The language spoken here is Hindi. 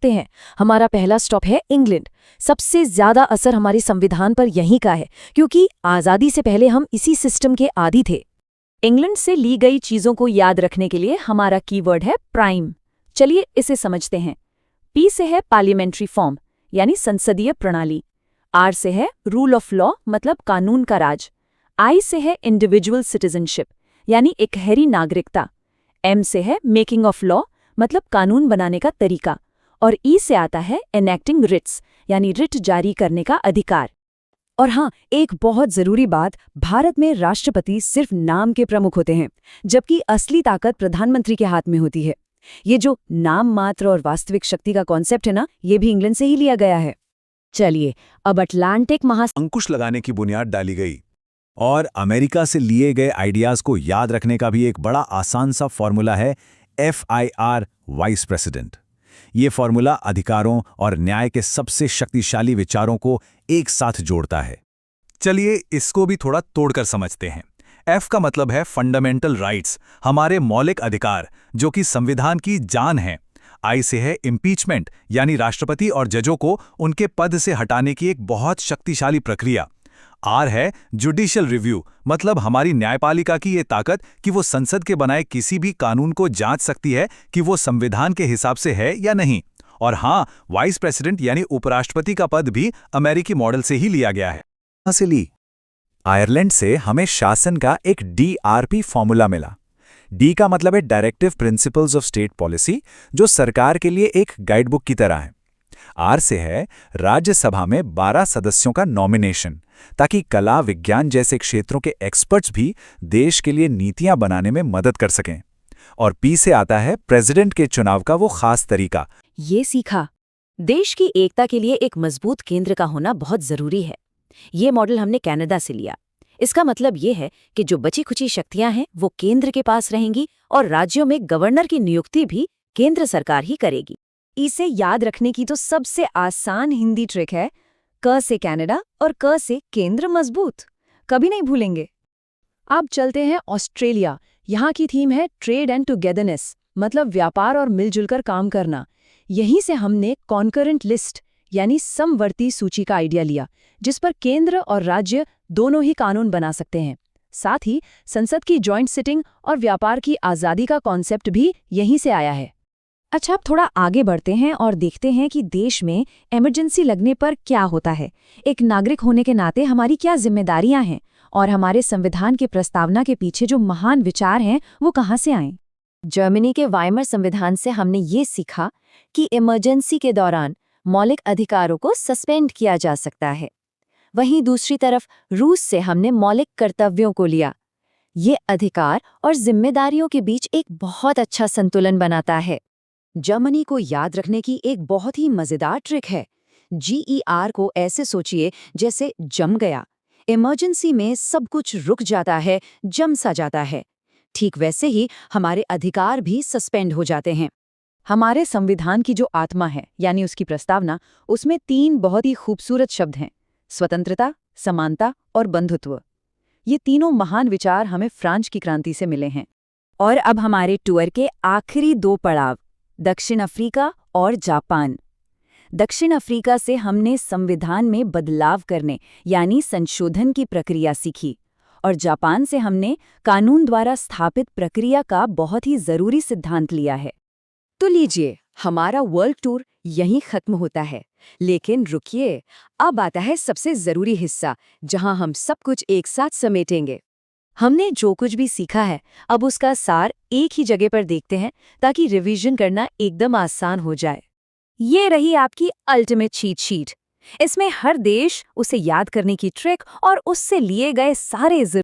सकते हैं। हमारा पहला स्टॉप है इंग्लैंड। सबसे ज्यादा असर हमारे संविधान पर यहीं का है, क्योंकि आज़ादी से पहले हम इसी सिस्टम के आदी थे। इंग्लैंड से ली गई चीजों को याद रखने के लिए हमारा कीवर्ड है प्राइम। चलिए इसे समझते हैं। पी से है पार्लियामेंट्री फॉर्म, यानी संसदीय प्रणाली। आर से है रूल ऑफ लॉ, मतलब कानून का राज। आई से है इंडिविजुअल सिटीजनशिप, यानी एकहरी नागरिकता। एम से है मेकिंग ऑफ लॉ, मतलब कानून बनाने का तरीका। और ई से आता है एनेक्टिंग रिट्स, यानी रिट जारी करने का अधिकार। और हाँ, एक बहुत जरूरी बात, भारत में राष्ट्रपति सिर्फ नाम के प्रमुख होते हैं, जबकि असली ताकत प्रधानमंत्री के हाथ में होती है। ये जो नाम मात्र और वास्तविक शक्ति का कॉन्सेप्ट है ना, ये भी इंग्लैंड से ही लिया गया है। चलिए अब अटलांटिक अंकुश लगाने की बुनियाद डाली गई, और अमेरिका से लिए गए आइडियाज को याद रखने का भी एक बड़ा आसान सा फॉर्मूला है FIR, वाइस प्रेसिडेंट। ये फॉर्मूला अधिकारों और न्याय के सबसे शक्तिशाली विचारों को एक साथ जोड़ता है। चलिए इसको भी थोड़ा तोड़कर समझते हैं। F का मतलब है फंडामेंटल राइट्स, हमारे मौलिक अधिकार, जो कि संविधान की जान है। I से है इम्पीचमेंट, यानी राष्ट्रपति और जजों को उनके पद से हटाने की एक बहुत शक्तिशाली प्रक्रिया। R है जुडिशियल रिव्यू, मतलब हमारी न्यायपालिका की ये ताकत कि वो संसद के बनाए किसी भी कानून को जांच सकती है कि वो संविधान के हिसाब से है या नहीं। और हाँ, वाइस प्रेसिडेंट यानी उपराष्ट्रपति का पद भी अमेरिकी मॉडल से ही लिया गया है। कहाँ से ली? आयरलैंड से हमें शासन का एक DRP फॉर्मूला मिला। D का मतलब है directive principles of state policy, जो सरकार के लिए एक गाइडबुक की तरह है। R से है राज्यसभा में 12 सदस्यों का नॉमिनेशन, ताकि कला विज्ञान जैसे क्षेत्रों के एक्सपर्ट्स भी देश के लिए नीतियां बनाने में मदद कर सकें। और P से आता है प्रेसिडेंट के चुनाव का वो खास तरीका। ये सीखा, देश की एकता के लिए एक मजबूत केंद्र का होना बहुत जरूरी है। ये मॉडल हमने कनाडा से लिया। इसका मतलब ये है कि जो बची खुची शक्तियां हैं वो केंद्र के पास रहेंगी, और राज्यों में गवर्नर की नियुक्ति भी केंद्र सरकार ही करेगी। इसे याद रखने की तो सबसे आसान हिंदी ट्रिक है, क से कनाडा और क से केंद्र मजबूत। कभी नहीं भूलेंगे। अब चलते हैं ऑस्ट्रेलिया। यहाँ की थीम है ट्रेड एंड टुगेदरनेस, मतलब व्यापार और मिलजुल कर काम करना। यहीं से हमने कॉन्करेंट लिस्ट, यानी समवर्ती सूची का आइडिया लिया, जिस पर केंद्र और राज्य दोनों ही कानून बना सकते हैं। साथ ही संसद की जॉइंट सिटिंग और व्यापार की आज़ादी का कॉन्सेप्ट भी यहीं से आया है। अच्छा, अब थोड़ा आगे बढ़ते हैं और देखते हैं कि देश में इमरजेंसी लगने पर क्या होता है। एक नागरिक होने के नाते हमारी क्या जिम्मेदारियां हैं, और हमारे संविधान की प्रस्तावना के पीछे जो महान विचार हैं वो कहाँ से आए। जर्मनी के वाइमर संविधान से हमने ये सीखा कि इमरजेंसी के दौरान मौलिक अधिकारों को सस्पेंड किया जा सकता है। वहीं दूसरी तरफ रूस से हमने मौलिक कर्तव्यों को लिया। ये अधिकार और जिम्मेदारियों के बीच एक बहुत अच्छा संतुलन बनाता है। जर्मनी को याद रखने की एक बहुत ही मजेदार ट्रिक है। GER को ऐसे सोचिए जैसे जम गया। इमरजेंसी में सब कुछ रुक जाता है, जम सा जाता है। ठीक वैसे ही हमारे अधिकार भी सस्पेंड हो जाते हैं। हमारे संविधान की जो आत्मा है, यानी उसकी प्रस्तावना, उसमें 3 बहुत ही खूबसूरत शब्द हैं: स्वतंत्रता, समानता और बंधुत्व। ये तीनों महान विचार हमें फ्रांस की क्रांति से मिले हैं। और अब हमारे टूर के आखिरी 2 पड़ाव, दक्षिण अफ्रीका और जापान। दक्षिण अफ्रीका से हमने संविधान में बदलाव करने, यानी संशोधन की प्रक्रिया सीखी, और जापान से हमने कानून द्वारा स्थापित प्रक्रिया का बहुत ही जरूरी सिद्धांत लिया है। तो लीजिए, हमारा वर्ल्ड टूर यहीं खत्म होता है। लेकिन रुकिए, अब आता है सबसे जरूरी हिस्सा, जहां हम सब कुछ एक साथ समेटेंगे। हमने जो कुछ भी सीखा है, अब उसका सार एक ही जगह पर देखते हैं, ताकि रिवीजन करना एकदम आसान हो जाए। ये रही आपकी अल्टीमेट चीट शीट। इसमें हर देश, उसे याद करने की ट्रिक और उससे लिए गए सारे